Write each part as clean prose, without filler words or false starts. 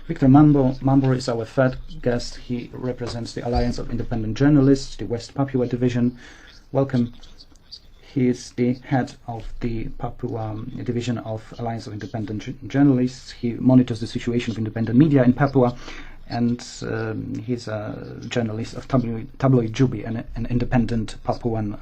Victor Mambo is our third guest. He represents the Alliance of Independent Journalists, the West Papua Division. Welcome. He is the head of the Papua Division of Alliance of Independent Journalists. He monitors the situation of independent media in Papua, and he's a journalist of Tabloid Jubi, an independent Papuan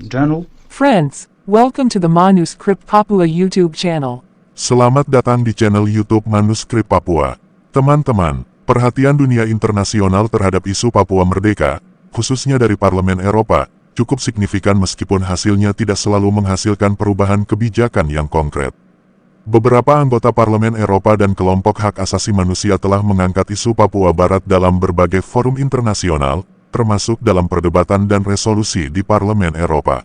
journal. Friends, welcome to the Manuscript Papua YouTube channel. Selamat datang di channel YouTube Manuskrip Papua. Teman-teman, perhatian dunia internasional terhadap isu Papua merdeka, khususnya dari Parlemen Eropa, cukup signifikan meskipun hasilnya tidak selalu menghasilkan perubahan kebijakan yang konkret. Beberapa anggota Parlemen Eropa dan kelompok hak asasi manusia telah mengangkat isu Papua Barat dalam berbagai forum internasional, termasuk dalam perdebatan dan resolusi di Parlemen Eropa.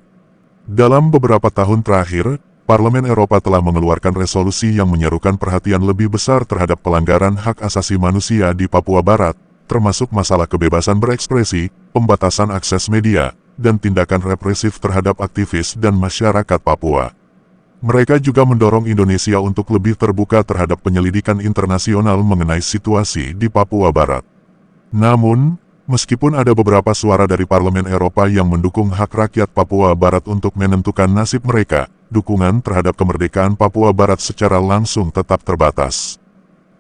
Dalam beberapa tahun terakhir, Parlemen Eropa telah mengeluarkan resolusi yang menyerukan perhatian lebih besar terhadap pelanggaran hak asasi manusia di Papua Barat, termasuk masalah kebebasan berekspresi, pembatasan akses media, dan tindakan represif terhadap aktivis dan masyarakat Papua. Mereka juga mendorong Indonesia untuk lebih terbuka terhadap penyelidikan internasional mengenai situasi di Papua Barat. Namun, meskipun ada beberapa suara dari Parlemen Eropa yang mendukung hak rakyat Papua Barat untuk menentukan nasib mereka, dukungan terhadap kemerdekaan Papua Barat secara langsung tetap terbatas.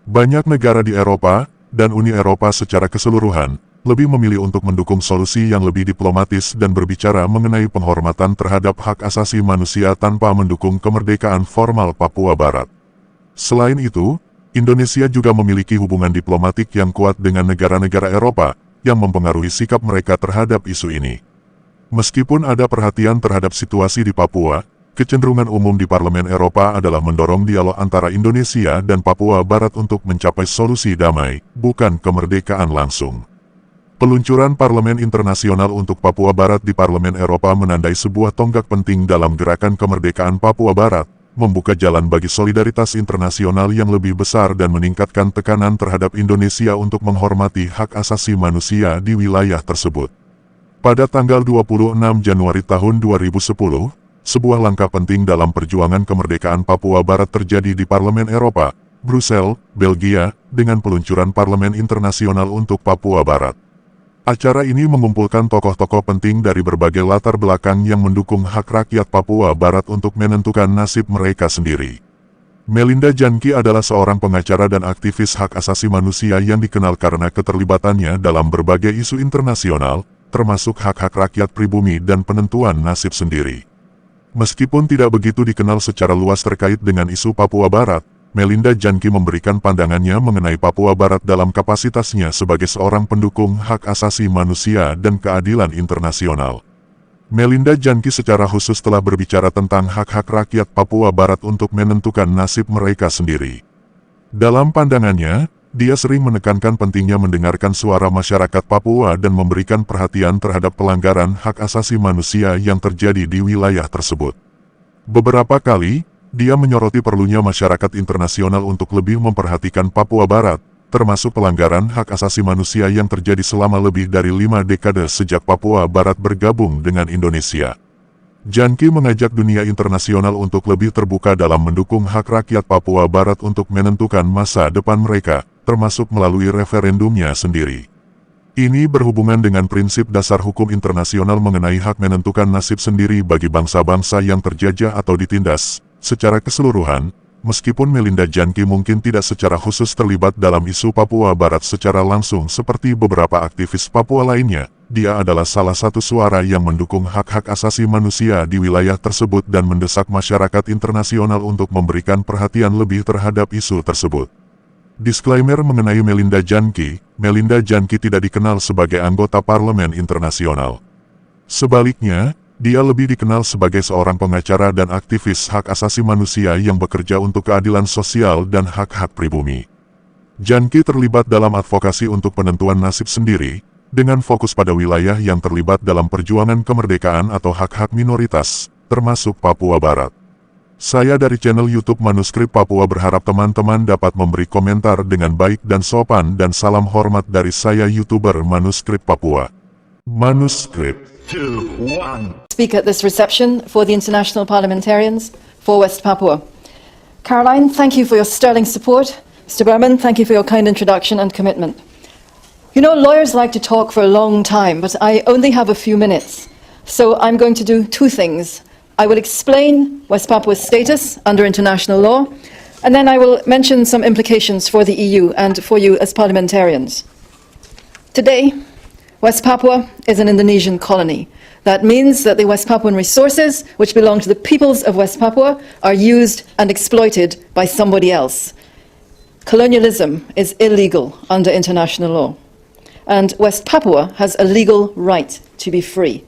Banyak negara di Eropa, dan Uni Eropa secara keseluruhan, lebih memilih untuk mendukung solusi yang lebih diplomatis dan berbicara mengenai penghormatan terhadap hak asasi manusia tanpa mendukung kemerdekaan formal Papua Barat. Selain itu, Indonesia juga memiliki hubungan diplomatik yang kuat dengan negara-negara Eropa, yang mempengaruhi sikap mereka terhadap isu ini. Meskipun ada perhatian terhadap situasi di Papua, kecenderungan umum di Parlemen Eropa adalah mendorong dialog antara Indonesia dan Papua Barat untuk mencapai solusi damai, bukan kemerdekaan langsung. Peluncuran Parlemen Internasional untuk Papua Barat di Parlemen Eropa menandai sebuah tonggak penting dalam gerakan kemerdekaan Papua Barat, membuka jalan bagi solidaritas internasional yang lebih besar dan meningkatkan tekanan terhadap Indonesia untuk menghormati hak asasi manusia di wilayah tersebut. Pada tanggal 26 Januari tahun 2010, sebuah langkah penting dalam perjuangan kemerdekaan Papua Barat terjadi di Parlemen Eropa, Brussels, Belgia, dengan peluncuran Parlemen Internasional untuk Papua Barat. Acara ini mengumpulkan tokoh-tokoh penting dari berbagai latar belakang yang mendukung hak rakyat Papua Barat untuk menentukan nasib mereka sendiri. Melinda Janki adalah seorang pengacara dan aktivis hak asasi manusia yang dikenal karena keterlibatannya dalam berbagai isu internasional, termasuk hak-hak rakyat pribumi dan penentuan nasib sendiri. Meskipun tidak begitu dikenal secara luas terkait dengan isu Papua Barat, Melinda Janki memberikan pandangannya mengenai Papua Barat dalam kapasitasnya sebagai seorang pendukung hak asasi manusia dan keadilan internasional. Melinda Janki secara khusus telah berbicara tentang hak-hak rakyat Papua Barat untuk menentukan nasib mereka sendiri. Dalam pandangannya, dia sering menekankan pentingnya mendengarkan suara masyarakat Papua dan memberikan perhatian terhadap pelanggaran hak asasi manusia yang terjadi di wilayah tersebut. Beberapa kali, dia menyoroti perlunya masyarakat internasional untuk lebih memperhatikan Papua Barat, termasuk pelanggaran hak asasi manusia yang terjadi selama lebih dari 5 dekade sejak Papua Barat bergabung dengan Indonesia. Janki mengajak dunia internasional untuk lebih terbuka dalam mendukung hak rakyat Papua Barat untuk menentukan masa depan mereka, termasuk melalui referendumnya sendiri. Ini berhubungan dengan prinsip dasar hukum internasional mengenai hak menentukan nasib sendiri bagi bangsa-bangsa yang terjajah atau ditindas. Secara keseluruhan, meskipun Melinda Janki mungkin tidak secara khusus terlibat dalam isu Papua Barat secara langsung seperti beberapa aktivis Papua lainnya, dia adalah salah satu suara yang mendukung hak-hak asasi manusia di wilayah tersebut dan mendesak masyarakat internasional untuk memberikan perhatian lebih terhadap isu tersebut. Disclaimer mengenai Melinda Janki tidak dikenal sebagai anggota Parlemen Internasional. Sebaliknya, dia lebih dikenal sebagai seorang pengacara dan aktivis hak asasi manusia yang bekerja untuk keadilan sosial dan hak-hak pribumi. Janki terlibat dalam advokasi untuk penentuan nasib sendiri, dengan fokus pada wilayah yang terlibat dalam perjuangan kemerdekaan atau hak-hak minoritas, termasuk Papua Barat. Saya dari channel YouTube Manuskrip Papua berharap teman-teman dapat memberi komentar dengan baik dan sopan, dan salam hormat dari saya YouTuber Manuskrip Papua. Manuskrip. 2, 1. Speak at this reception for the international parliamentarians for West Papua. Caroline, thank you for your sterling support Mr. Berman, thank you for your kind introduction and commitment. You know, lawyers like to talk for a long time, but I only have a few minutes. So I'm going to do two things. I will explain West Papua's status under international law, and then I will mention some implications for the EU and for you as parliamentarians. Today, West Papua is an Indonesian colony. That means that the West Papuan resources, which belong to the peoples of West Papua, are used and exploited by somebody else. Colonialism is illegal under international law. And West Papua has a legal right to be free.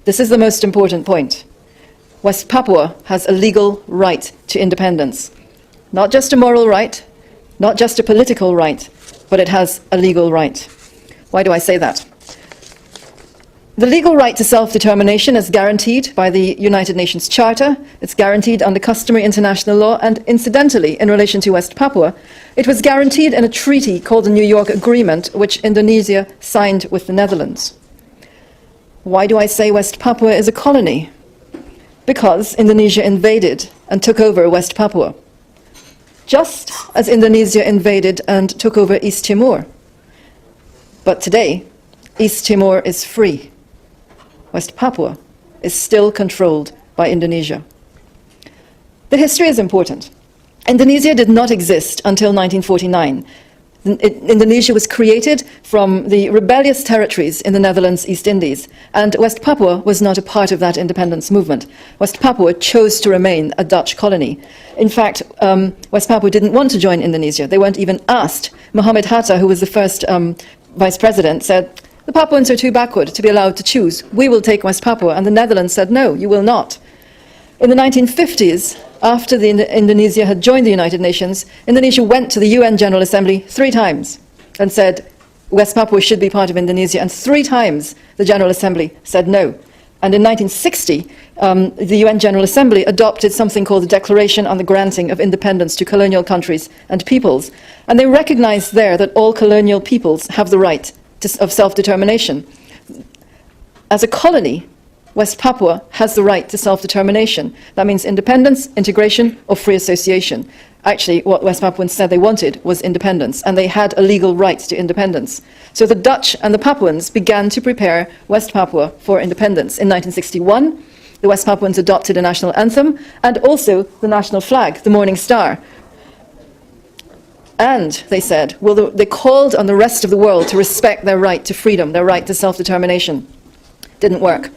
This is the most important point. West Papua has a legal right to independence. Not just a moral right, not just a political right, but it has a legal right. Why do I say that? The legal right to self-determination is guaranteed by the United Nations Charter. It's guaranteed under customary international law, and incidentally, in relation to West Papua, it was guaranteed in a treaty called the New York Agreement, which Indonesia signed with the Netherlands. Why do I say West Papua is a colony? Because Indonesia invaded and took over West Papua, just as Indonesia invaded and took over East Timor. But today, East Timor is free. West Papua is still controlled by Indonesia. The history is important. Indonesia did not exist until 1949. Indonesia was created from the rebellious territories in the Netherlands East Indies, and West Papua was not a part of that independence movement. West Papua chose to remain a Dutch colony. In fact, West Papua didn't want to join Indonesia. They weren't even asked. Mohammed Hatta, who was the first vice president, said, "The Papuans are too backward to be allowed to choose. We will take West Papua." And the Netherlands said, "No, you will not." In the 1950s, after Indonesia had joined the United Nations, Indonesia went to the UN General Assembly 3 times and said West Papua should be part of Indonesia, and 3 times the General Assembly said no. And in 1960, the UN General Assembly adopted something called the Declaration on the Granting of Independence to Colonial Countries and Peoples, and they recognized there that all colonial peoples have the right of self-determination. As a colony, West Papua has the right to self-determination. That means independence, integration, or free association. Actually, what West Papuans said they wanted was independence, and they had a legal right to independence. So the Dutch and the Papuans began to prepare West Papua for independence. In 1961, the West Papuans adopted a national anthem and also the national flag, the Morning Star. And they said, well, they called on the rest of the world to respect their right to freedom, their right to self-determination. Didn't work.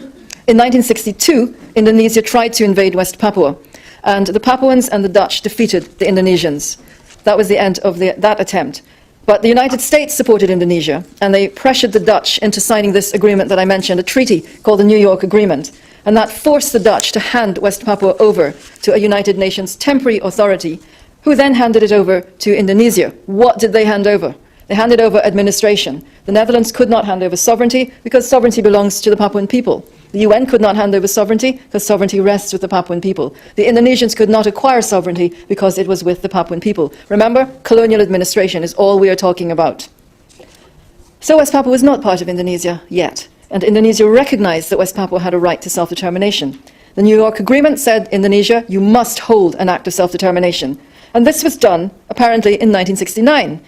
In 1962, Indonesia tried to invade West Papua, and the Papuans and the Dutch defeated the Indonesians. That was the end of that attempt. But the United States supported Indonesia, and they pressured the Dutch into signing this agreement that I mentioned, a treaty called the New York Agreement. And that forced the Dutch to hand West Papua over to a United Nations temporary authority, who then handed it over to Indonesia. What did they hand over? They handed over administration. The Netherlands could not hand over sovereignty because sovereignty belongs to the Papuan people. The UN could not hand over sovereignty because sovereignty rests with the Papuan people. The Indonesians could not acquire sovereignty because it was with the Papuan people. Remember, colonial administration is all we are talking about. So West Papua was not part of Indonesia yet, and Indonesia recognized that West Papua had a right to self-determination. The New York Agreement said, Indonesia, you must hold an act of self-determination. And this was done, apparently, in 1969.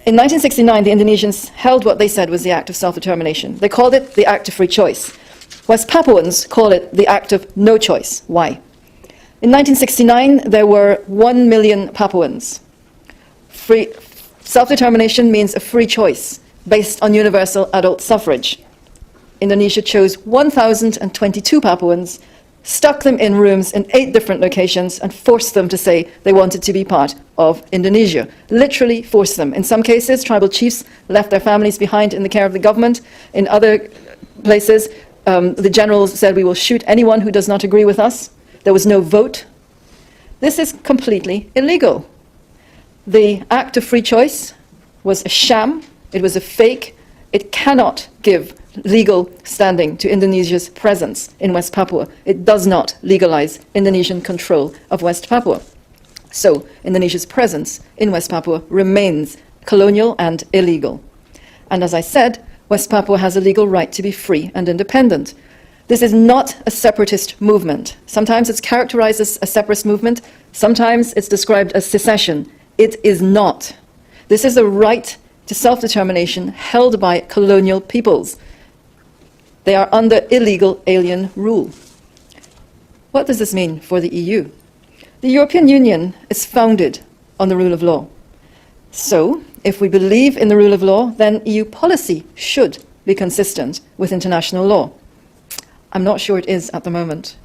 In 1969, the Indonesians held what they said was the act of self-determination. They called it the act of free choice. West Papuans call it the act of no choice. Why? In 1969, there were 1 million Papuans. Self-determination means a free choice based on universal adult suffrage. Indonesia chose 1,022 Papuans, stuck them in rooms in 8 different locations, and forced them to say they wanted to be part of Indonesia. Literally forced them. In some cases, tribal chiefs left their families behind in the care of the government. In other places, the generals said, we will shoot anyone who does not agree with us. There was no vote. This is completely illegal. The act of free choice was a sham. It was a fake. It cannot give legal standing to Indonesia's presence in West Papua. It does not legalize Indonesian control of West Papua. So Indonesia's presence in West Papua remains colonial and illegal. And as I said, West Papua has a legal right to be free and independent. This is not a separatist movement. Sometimes it's characterized as a separatist movement. Sometimes it's described as secession. It is not. This is a right to self-determination held by colonial peoples. They are under illegal alien rule. What does this mean for the EU? The European Union is founded on the rule of law. So, if we believe in the rule of law, then EU policy should be consistent with international law. I'm not sure it is at the moment.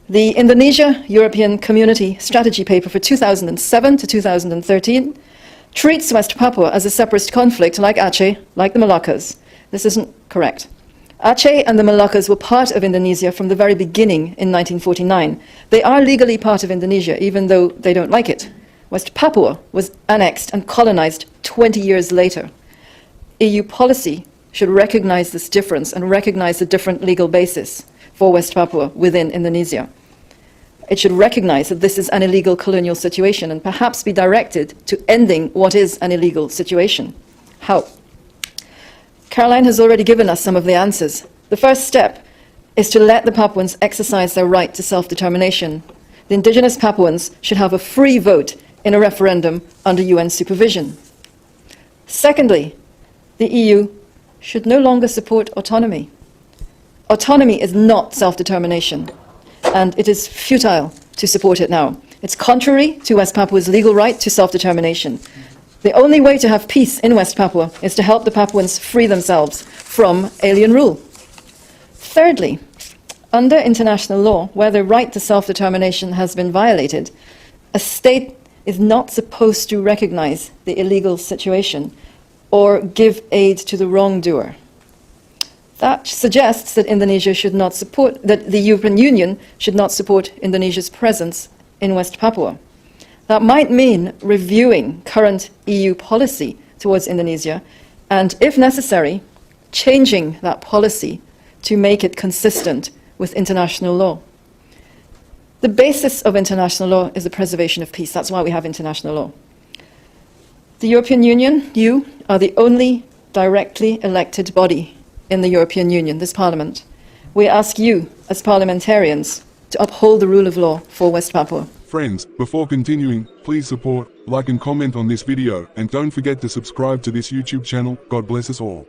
The Indonesia-European Community Strategy Paper for 2007 to 2013 treats West Papua as a separatist conflict like Aceh, like the Moluccas. This isn't correct. Aceh and the Moluccas were part of Indonesia from the very beginning in 1949. They are legally part of Indonesia, even though they don't like it. West Papua was annexed and colonized 20 years later. EU policy should recognize this difference and recognize the different legal basis for West Papua within Indonesia. It should recognize that this is an illegal colonial situation and perhaps be directed to ending what is an illegal situation. How? Caroline has already given us some of the answers. The first step is to let the Papuans exercise their right to self-determination. The indigenous Papuans should have a free vote in a referendum under UN supervision. Secondly, the EU should no longer support autonomy. Autonomy is not self-determination, and it is futile to support it now. It's contrary to West Papua's legal right to self-determination. The only way to have peace in West Papua is to help the Papuans free themselves from alien rule. Thirdly, under international law, where the right to self-determination has been violated, a state is not supposed to recognize the illegal situation or give aid to the wrongdoer. That suggests that Indonesia should not support, that the European Union should not support Indonesia's presence in West Papua. That might mean reviewing current EU policy towards Indonesia and, if necessary, changing that policy to make it consistent with international law. The basis of international law is the preservation of peace. That's why we have international law. The European Union, you, are the only directly elected body in the European Union, this Parliament. We ask you, as parliamentarians, to uphold the rule of law for West Papua. Friends, before continuing, please support, like and comment on this video, and don't forget to subscribe to this YouTube channel. God bless us all.